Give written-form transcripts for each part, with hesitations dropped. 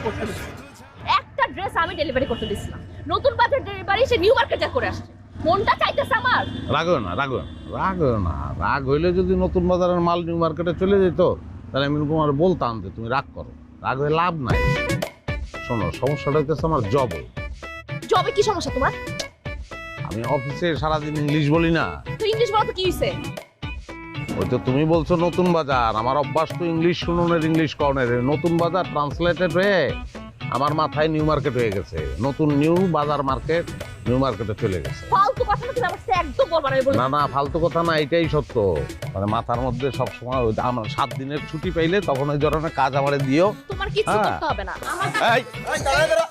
করতে দিছি। একটা ড্রেস আমি ডেলিভারি করতে দিছিলাম, নতুন বাজার ডেলিভারি সে নিউ মার্কেট যা করে আসছে। মনটা চাইতেছে আমার। রাগ হইলে যদি নতুন বাজারের মাল নিউ মার্কেটে চলে যেত তাহলে আমি তোমার বলতাম যে তুমি রাগ করো, রাগ হয়ে লাভ নাই। শোনো, সমস্যাটা হইতেছে আমার জবে। জবে কি সমস্যা তোমার? আমি অফিসে সারাদিন ইংলিশ বলি না। তো ইংলিশ বলো তো কি হইছে? ওই তো তুমি বলছো নতুন বাজার, আমার অভ্যাস তো ইংলিশ শুনুনের ইংলিশ কর্নের। নতুন বাজার ট্রান্সলেটেড হয়ে আমার মাথায় নিউ মার্কেট হয়ে গেছে। নতুন নিউ বাজার মার্কেট নিউ মার্কেটে চলে গেছে। ফালতু কথা না, তুমি আমার সাথে একদম বলবা না। আমি বলি না না, ফালতু কথা না, এটাই সত্য। মানে মাথার মধ্যে সবসময় আমার 7 দিনের ছুটি পাইলে তখন ওই ধরনের কাজ আমারে দিও। তোমার কিছু হ্যাঁ। করতে হবে না। আমার এই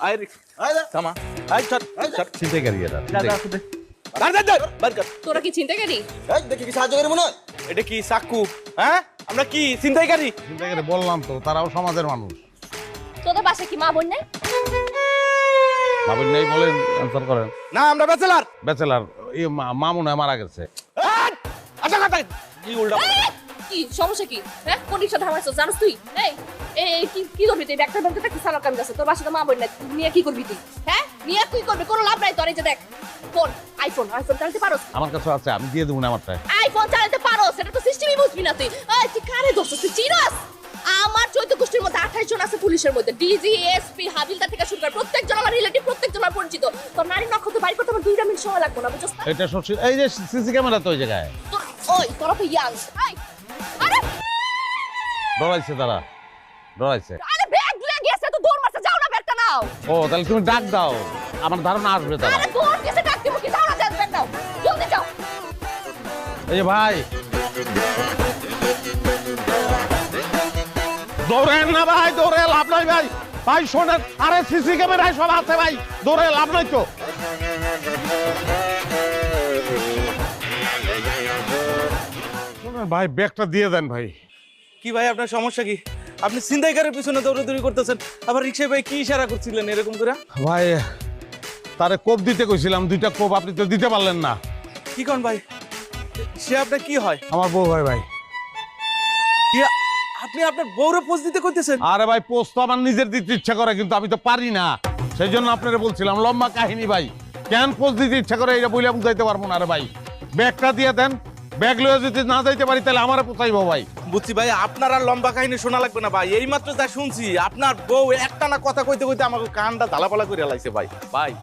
আই থামা আই চট চট ছিনতাইকারী এরা, ছিনতাইকারী। বার কর। তোরা কি চিন্তাকারী? এই দেখি কি সাহায্য করি মনে হয়? এটা কি চাকু? হ্যাঁ, আমরা কি ছিনতাইকারী? ছিনতাইকারী বললাম তো, তারাও সমাজের মানুষ। তোদের বাসায় কি মা বোন নেই? ভাবেন নাই বলেন, অ্যান্সার করেন। না, আমরা ব্যাচেলার। ব্যাচেলার, এই মামুন মারা গেছে। আচ্ছা কথা কি উল্টা এই, কি সমস্যা কি? হ্যাঁ, কোন রিক্সা ধামাইছো জানিস তুই? এই এই কি কি করবি তুই? ডাক্তার বলতে থাকি সালার কাম গেছে, তোর বাসায় তো মা বোন নাই, নিয়ে কি করবি তুই? হ্যাঁ, নিয়ে তুই করবি, কোনো লাভ নাই তোর। এই যে দেখ ফোন, আইফোন চালাতে পারোস? আমার কাছে আছে, আমি দিয়ে দেবো না আমারটায়। আইফোন চালাতে পারোস? সেটা তো সিস্টেমই বুঝবি না তুই। এই তুই কারে দোষ? তুই চিনাস? আমার 14 গোষ্ঠীর মধ্যে 28 জন আছে পুলিশের মধ্যে, ডিজি, এসপি, হাবিলদার থেকে শুরু করে প্রত্যেকজন আমার রিলেটিভ, প্রত্যেকজন আমার পরিচিত। তোর নারী নক্ষত্র বাইর করতে আমার 2 মিনিট সময় লাগবে না, বুঝছস না? এটা সত্যি। এই যে সিসি ক্যামেরা তো ওই জায়গায়। তোর ওই তোরা তো ইয়াং। এই আরে ডরাইছে তারা, ডরাইছে। আরে ব্যাগ ধুয়ে গেছে তো দৌড় মারছে, যাও না ব্যাগটা নাও। ও তাহলে তুমি ডাক দাও, আমার ধারণা আসবে তারা। আরে দৌড় গেছে, ডাকতে মুখে যাও না, ব্যাগ নাও জলদি যাও। এই যে ভাই, দৌড়েন না ভাই, দৌড়ে লাভ নাই ভাই। ভাই শোনেন, আরে সিসি ক্যামেরায় সব আছে ভাই, দৌড়ে লাভ নাই তো। শোনেন ভাই, ব্যাগটা দিয়ে দেন ভাই। কি ভাই, আপনার সমস্যা কি? আপনি ছিনতাইকারীর পিছনে দৌড়াদৌড়ি করতেছেন, আবার রিকশায় ভাই কি ইশারা করছিলেন এরকম করে? ভাই তারে কোপ দিতে কইছিলাম, 2টা কোপ আপনি তো দিতে পারলেন না। কি কোন ভাই? সে আপনার কি হয়? আমার বউ ভাই। ভাই কি আপনি আপনার বউরে পোজ দিতে কইতেছেন? আরে ভাই, পোস্ট তো আমার নিজের দিতে ইচ্ছা করে, কিন্তু আমি তো পারি না। সেই জন্য আপনারা বলছিলাম, লম্বা কাহিনী ভাই। কেন পোস্ট দিতে ইচ্ছা করে এটা বইলা বুঝাইতে পারবো না। আরে ভাই, ব্যাগটা দিয়ে দেন, ব্যাগ লয়ে যদি না যাইতে পারি তাহলে আমারে পোষাইবো ভাই। বুঝছি ভাই, আপনার আর লম্বা কাহিনী শোনা লাগবে না ভাই। এইমাত্র যা শুনছি, আপনার বউ একটা না কথা কইতে কইতে আমাকে কানটা ধালাপালা করে লাইছে ভাই। ভাই